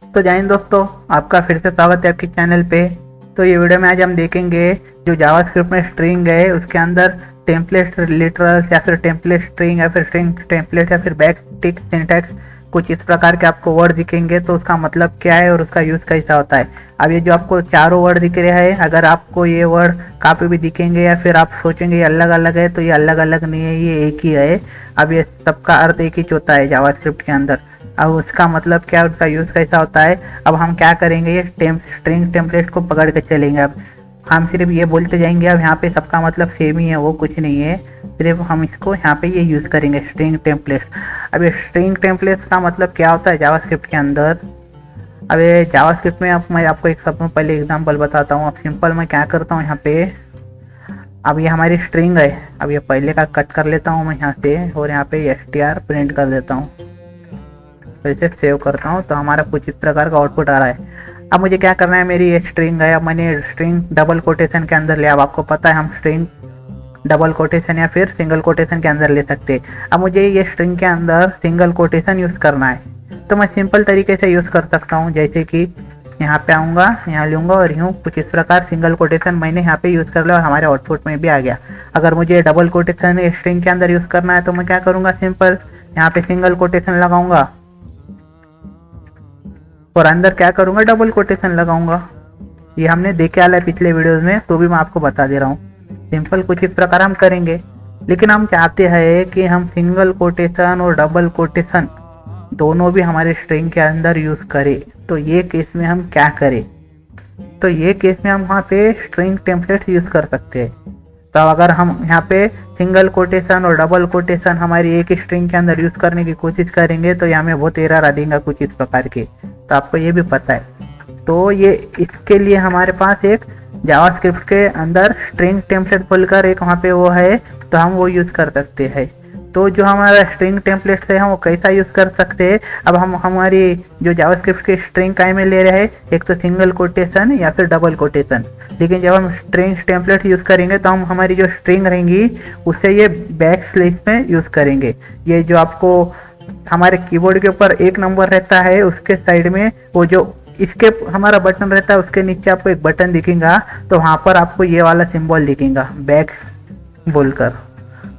तो जय हिंद दोस्तों, आपका फिर से स्वागत है आपके चैनल पे। तो ये वीडियो में आज हम देखेंगे जो जावास्क्रिप्ट में स्ट्रिंग है उसके अंदर टेम्पलेट लिटरल्स या फिर टेम्पलेट स्ट्रिंग या फिर स्ट्रिंग टेम्पलेट या फिर बैकटिक सिंटैक्स कुछ इस प्रकार के आपको वर्ड दिखेंगे। तो उसका मतलब क्या है और उसका यूज़ कैसा होता है। अब ये जो आपको चारों वर्ड दिख रहे हैं, अगर आपको ये वर्ड कहाँ पे भी दिखेंगे या फिर आप सोचेंगे ये अलग अलग है, तो ये अलग अलग नहीं है, ये एक ही है। अब ये सबका अर्थ एक ही होता है जावास्क्रिप्ट के अंदर। अब उसका मतलब क्या, उसका यूज़ कैसा होता है। अब हम क्या करेंगे, ये स्ट्रिंग टेम्पलेट को पकड़ के चलेंगे। अब हम सिर्फ ये बोलते जाएंगे, अब यहाँ पे सबका मतलब सेम ही है, वो कुछ नहीं है। सिर्फ हम इसको यहाँ पे ये यूज़ करेंगे स्ट्रिंग टेम्पलेट। अब ये स्ट्रिंग टेम्पलेट का मतलब क्या होता है जावास्क्रिप्ट के अंदर। अब ये जावास्क्रिप्ट में मैं आपको एक सबसे पहले एग्जांपल बताता हूँ। अब सिंपल मैं क्या करता हूँ यहाँ पे, अब ये हमारी स्ट्रिंग है। अब ये पहले का कट कर लेता हूँ मैं यहाँ से और यहाँ पे str प्रिंट कर देता हूँ। तो इसे सेव करता हूँ तो हमारा कुछ इस प्रकार का आउटपुट आ रहा है। अब मुझे क्या करना है, मेरी ये स्ट्रिंग है, अब मैंने स्ट्रिंग डबल कोटेशन के अंदर लिया। अब आपको पता है हम स्ट्रिंग डबल कोटेशन या फिर सिंगल कोटेशन के अंदर ले सकते हैं। अब मुझे ये स्ट्रिंग के अंदर सिंगल कोटेशन यूज़ करना है, तो मैं सिंपल तरीके से यूज़ कर सकता हूँ। जैसे कि यहाँ पे आऊँगा, यहाँ लूँगा और यूँ कुछ इस प्रकार सिंगल कोटेशन मैंने यहाँ पे यूज़ कर लिया और हमारे आउटपुट में भी आ गया। अगर मुझे डबल कोटेशन स्ट्रिंग के अंदर यूज़ करना है तो मैं क्या करूँगा, सिंपल यहाँ पे सिंगल कोटेशन लगाऊंगा और अंदर क्या करूँगा, डबल कोटेशन लगाऊंगा। ये हमने देखे आला है पिछले वीडियोस में, तो भी मैं आपको बता दे रहा हूँ। सिंपल कुछ इस प्रकार हम करेंगे, लेकिन हम चाहते हैं कि हम सिंगल कोटेशन और डबल कोटेशन दोनों भी हमारे स्ट्रिंग के अंदर यूज़ करें। तो ये केस में हम क्या करें, तो ये केस में हम वहाँ पे स्ट्रिंग टेम्पलेट यूज़ कर सकते हैं। तो अगर हम यहाँ पे सिंगल कोटेशन और डबल कोटेशन हमारी एक ही स्ट्रिंग के अंदर यूज़ करने की कोशिश करेंगे तो ये हमें बहुत एरर आ देगा कुछ इस प्रकार के। तो आपको ये भी पता है। तो ये इसके लिए हमारे पास एक जावास्क्रिप्ट के अंदर स्ट्रिंग टेम्पलेट बोलकर एक वहाँ पे वो है, तो हम वो यूज़ कर सकते हैं। तो जो हमारा स्ट्रिंग टेम्पलेट है हम वो कैसा यूज़ कर सकते हैं। अब हम हमारी जो जावास्क्रिप्ट के स्ट्रिंग काय में ले रहे हैं, एक तो सिंगल कोटेशन या फिर डबल कोटेशन। लेकिन जब हम स्ट्रिंग टेम्पलेट यूज़ करेंगे तो हम हमारी जो स्ट्रिंग रहेंगी उससे ये बैक स्लैश में यूज़ करेंगे। ये जो आपको हमारे कीबोर्ड के ऊपर एक नंबर रहता है, उसके साइड में वो जो इसके हमारा बटन रहता है उसके नीचे आपको एक बटन दिखेगा, तो वहाँ पर आपको ये वाला सिंबल दिखेगा बैक बोलकर।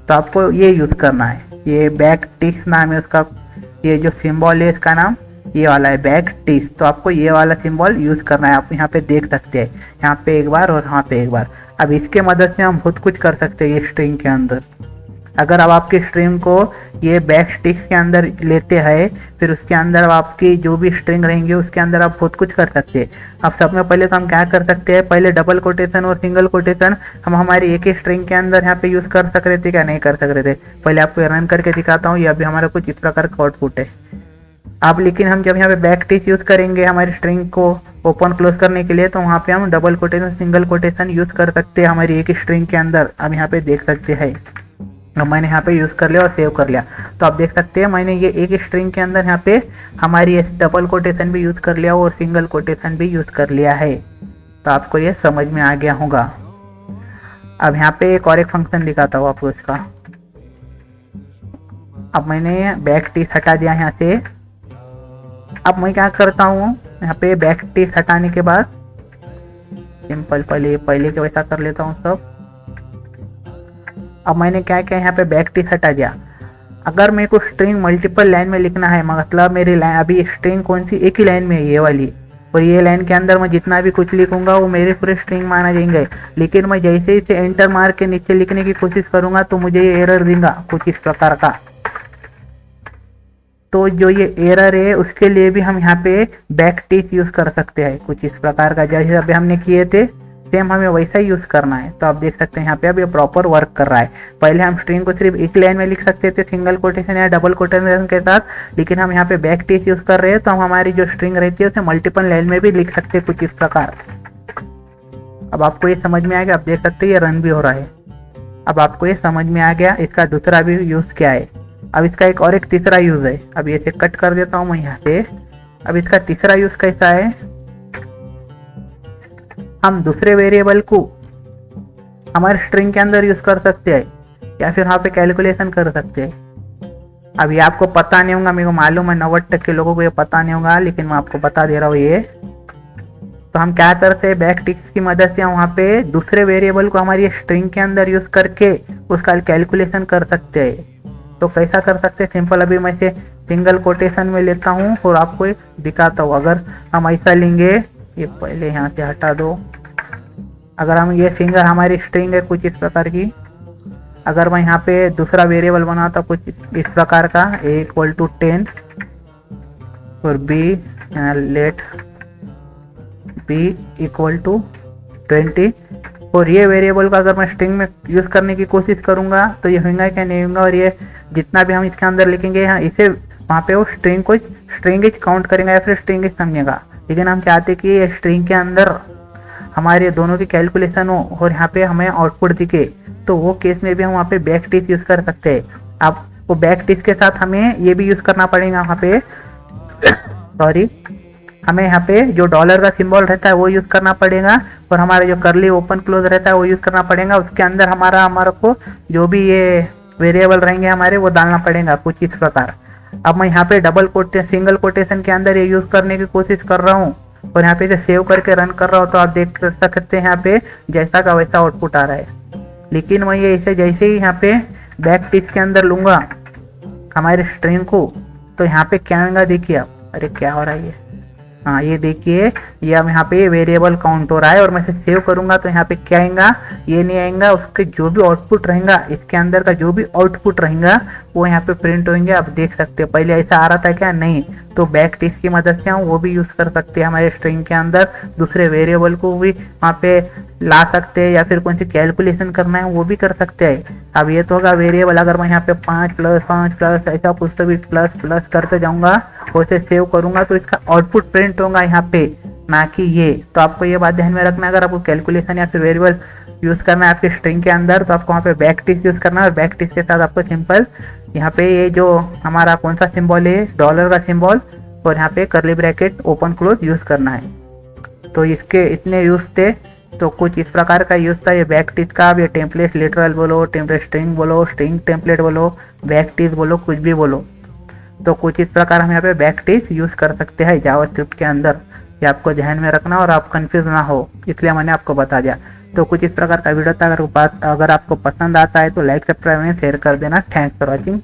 तो आपको ये यूज़ करना है, ये बैक टिक्स नाम है उसका। ये जो सिंबल है इसका नाम ये वाला है बैक टिक्स। तो आपको ये वाला सिंबल यूज़ करना है। आप यहाँ पे देख सकते हैं, यहाँ पे एक बार और यहाँ पे एक बार। अब इसके मदद से हम बहुत कुछ कर सकते हैं ये स्ट्रिंग के अंदर। अगर आप आपकी स्ट्रिंग को ये बैक टिक्स के अंदर लेते हैं, फिर उसके अंदर आपकी जो भी स्ट्रिंग रहेंगी उसके अंदर आप बहुत कुछ कर सकते हैं। अब सब में पहले तो हम क्या कर सकते हैं, पहले डबल कोटेशन और सिंगल कोटेशन हम हमारी एक ही स्ट्रिंग के अंदर यहाँ पे यूज़ कर सक रहे थे क्या, नहीं कर सक रहे थे। पहले आपको रन करके दिखाता हूँ। ये अभी हमारा कुछ इस प्रकार का आउटपुट है। अब लेकिन हम जब यहाँ पे बैक टिक्स यूज़ करेंगे हमारी स्ट्रिंग को ओपन क्लोज करने के लिए, तो वहाँ पे हम double quotation single quotation use कर सकते हैं हमारी एक ही स्ट्रिंग के अंदर। अब यहाँ पे देख सकते हैं, मैंने यहाँ पे यूज़ कर लिया और सेव कर लिया। तो आप देख सकते हैं मैंने ये एक स्ट्रिंग के अंदर यहाँ पे हमारी डबल कोटेशन भी यूज़ कर लिया और सिंगल कोटेशन भी यूज़ कर लिया है। तो आपको ये समझ में आ गया होगा। अब यहाँ पे एक और एक फंक्शन दिखाता हूँ आपको इसका। अब मैंने बैक टिक्स हटा दिया यहाँ से। अब मैं क्या करता हूँ, यहाँ पे बैक टिक्स हटाने के बाद सिंपल पहले के वैसा कर लेता हूँ सब। अब मैंने क्या किया, यहाँ पे बैक टिक्स हटा दिया। अगर मेरे को स्ट्रिंग मल्टीपल लाइन में लिखना है, मतलब मेरी लाइन अभी स्ट्रिंग कौन सी, एक ही लाइन में है ये वाली, और ये लाइन के अंदर मैं जितना भी कुछ लिखूंगा वो मेरे पूरे स्ट्रिंग माना जाएंगे। लेकिन मैं जैसे ही से एंटर मार के नीचे लिखने की कोशिश करूंगा तो मुझे ये एरर देगा कुछ इस प्रकार का। तो जो ये एरर है उसके लिए भी हम यहाँ पे बैक टिक्स यूज़ कर सकते हैं कुछ इस प्रकार का। जैसे अभी हमने किए थे सेम हमें वैसा ही यूज़ करना है। तो आप देख सकते हैं यहाँ पे अब ये प्रॉपर वर्क कर रहा है। पहले हम स्ट्रिंग को सिर्फ एक लाइन में लिख सकते थे सिंगल कोटेशन या डबल कोटेशन के साथ, लेकिन हम यहाँ पे बैक टिक्स यूज़ कर रहे हैं तो हम हमारी जो स्ट्रिंग रहती है उसे मल्टीपल लाइन में भी लिख सकते हैं कुछ इस प्रकार। अब आपको ये समझ में आ गया। आप देख सकते हैं ये रन भी हो रहा है। अब आपको ये समझ में आ गया इसका दूसरा भी यूज़ क्या है। अब इसका एक और एक तीसरा यूज़ है। अब ये से कट कर देता हूँ मैं यहाँ से। अब इसका तीसरा यूज़ कैसा है, हम दूसरे वेरिएबल को हमारे स्ट्रिंग के अंदर यूज़ कर सकते हैं या फिर वहाँ पे कैलकुलेशन कर सकते हैं। अब ये आपको पता नहीं होगा, मेरे को मालूम है 90% लोगों को ये पता नहीं होगा, लेकिन मैं आपको बता दे रहा हूँ ये। तो हम क्या करते हैं, बैक टिक्स की मदद से हम वहाँ पे दूसरे वेरिएबल को हमारी स्ट्रिंग के अंदर यूज करके उसका कैलकुलेशन कर सकते हैं। तो कैसा कर सकते हैं, सिंपल अभी मैं से सिंगल कोटेशन में लेता हूँ और आपको दिखाता हूँ। अगर हम ऐसा लेंगे, ये पहले यहाँ से हटा दो, अगर हम ये सिंगल हमारी स्ट्रिंग है कुछ इस प्रकार की, अगर मैं यहाँ पे दूसरा वेरिएबल बनाता कुछ इस प्रकार का a=10 और b लेट b=20, और ये वेरिएबल का अगर मैं स्ट्रिंग में यूज करने की कोशिश करूंगा तो ये होगा क्या नहीं होगा, और ये जितना भी हम इसके अंदर लिखेंगे यहाँ इसे वहाँ पे वो स्ट्रिंग काउंट करेंगे या फिर स्ट्रिंग समझेगा। लेकिन हम चाहते कि ये स्ट्रिंग के अंदर हमारे दोनों की कैलकुलेशन हो और यहाँ पे हमें आउटपुट दिखे, तो वो केस में भी हम वहाँ पे बैक टिक यूज कर सकते हैं। अब वो बैक टिक के साथ हमें ये भी यूज करना पड़ेगा वहाँ पे सॉरी, हमें यहाँ पे जो डॉलर का सिंबल रहता है वो यूज करना पड़ेगा, और हमारा जो करली ओपन क्लोज रहता है वो यूज करना पड़ेगा। उसके अंदर हमारा को जो भी ये वेरिएबल रहेंगे हमारे वो डालना पड़ेगा कुछ इस प्रकार। अब मैं यहाँ पे सिंगल कोटेशन के अंदर ये यूज करने की कोशिश कर रहा हूँ और यहाँ पे इसे सेव करके रन कर रहा हूँ, तो आप देख सकते हैं यहाँ पे जैसा का वैसा आउटपुट आ रहा है। लेकिन मैं ये इसे जैसे ही यहाँ पे बैक टिक के अंदर लूंगा हमारे स्ट्रिंग को, तो यहाँ पे क्या आएगा देखिए आप, अरे क्या हो रहा है ये, हाँ ये देखिए ये अब यहाँ पे वेरिएबल काउंट हो रहा है, और मैं इसे सेव करूंगा तो यहाँ पे क्या आएगा, ये नहीं आएगा, उसके जो भी आउटपुट रहेगा इसके अंदर का जो भी आउटपुट रहेगा वो यहाँ पे प्रिंट होंगे। आप देख सकते हैं पहले ऐसा आ रहा था क्या, नहीं। तो बैक टिक की मदद से हम वो भी यूज कर सकते हैं, हमारे स्ट्रिंग के अंदर दूसरे वेरिएबल को भी वहाँ पे ला सकते हैं, या फिर कौन सी कैलकुलेशन करना है वो भी कर सकते हैं। अब ये तो होगा वेरिएबल, अगर मैं यहाँ पे 5+5+ ऐसा कुछ तो भी प्लस प्लस करते जाऊंगा, उसे सेव करूंगा तो इसका आउटपुट प्रिंट होगा यहाँ पे, ना कि ये। तो आपको ये बात ध्यान में रखना, अगर आपको कैलकुलेशन या फिर वेरिएबल यूज करना है आपके स्ट्रिंग के अंदर, तो आपको वहाँ पे बैक टिक यूज करना है, और बैक टिक के साथ आपको सिंपल यहाँ पे ये जो हमारा कौन सा सिंबल है, डॉलर का सिंबल, और यहाँ पे करली ब्रैकेट ओपन क्लोज यूज करना है। तो इसके इतने यूज थे, तो कुछ इस प्रकार का यूज था ये बैक टिक का। ये टेम्पलेट लिटरल बोलो, टेम्पलेट स्ट्रिंग बोलो, स्ट्रिंग टेम्पलेट बोलो, बैक टिक बोलो, कुछ भी बोलो, तो कुछ इस प्रकार हम यहाँ पे बैक टिक यूज कर सकते हैं जावास्क्रिप्ट के अंदर। ये आपको ध्यान में रखना और आप कंफ्यूज ना हो, इसलिए मैंने आपको बता दिया। तो कुछ इस प्रकार का वीडियो था, अगर आपको पसंद आता है तो लाइक सब्सक्राइब शेयर कर देना। Thanks for watching.